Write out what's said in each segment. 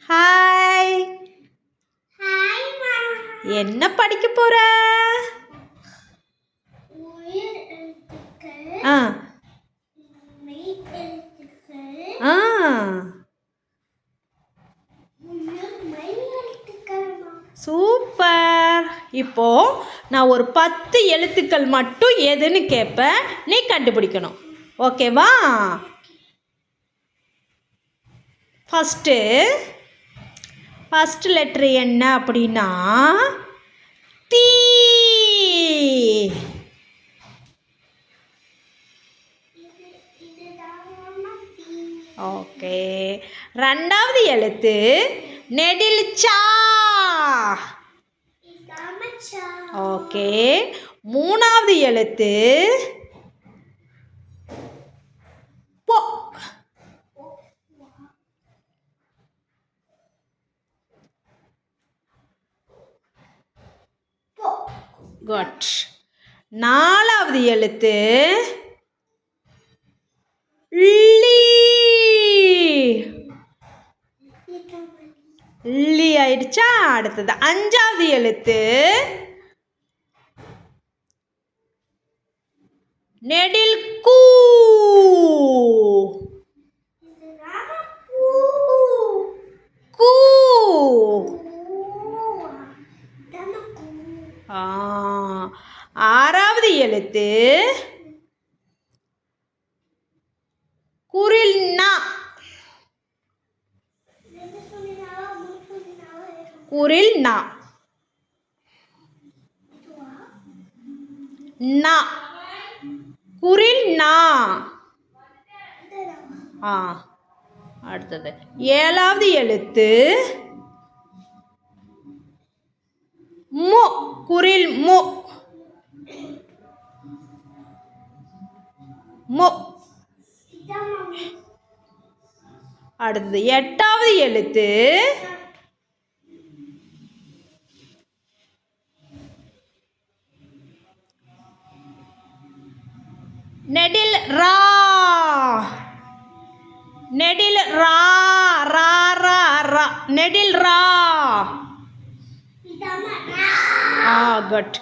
Hi. ஹாய்மா. என்ன படிக்க போற? உயிர் எழுத்துக்கள். ஆ மெய் எழுத்துக்கள். ஆ உயிர் மெய் எழுத்துக்கள்மா. சூப்பர். இப்போ நான் ஒரு 10 எழுத்துக்கள் மட்டும் எதுன்னு கேட்பேன், நீ கண்டுபிடிக்கணும். ஓகேவா? ஃபஸ்ட்டு லெட்ரு என்ன அப்படின்னா தீ. ஓகே. ரெண்டாவது எழுத்து நெடில் சா. ஓகே. மூணாவது எழுத்து பொ. குட். நாலாவது எழுத்து லி ஆயிடுச்சா? அடுத்தது அஞ்சாவது எழுத்து நெடில் கூ. கூ. ஆறாவது எழுத்து குரில் நா. குரில் நா. நா. குரில் நா. அடுத்தது ஏழாவது எழுத்து மு. குரில் மு. மு. அடுத்தது எட்டாவது எழுத்து நெடில் ரா. நெடில் ரா. ரா ரா ரா. நெடில் ரா. குட்.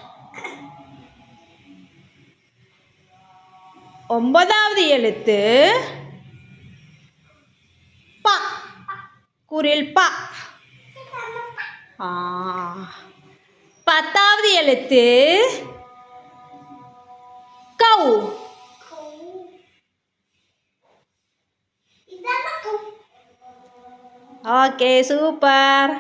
ஒன்பதாவது எழுத்து ப. குரில் ப. பத்தாவது எழுத்து கௌ. Okay, super.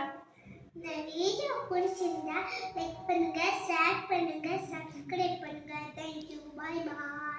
இந்த வீடியோ பிடிச்சிருந்தா லைக் பண்ணுங்க, ஷேர் பண்ணுங்க, சப்ஸ்கிரைப் பண்ணுங்க. தேங்க்யூ. பாய் பாய்.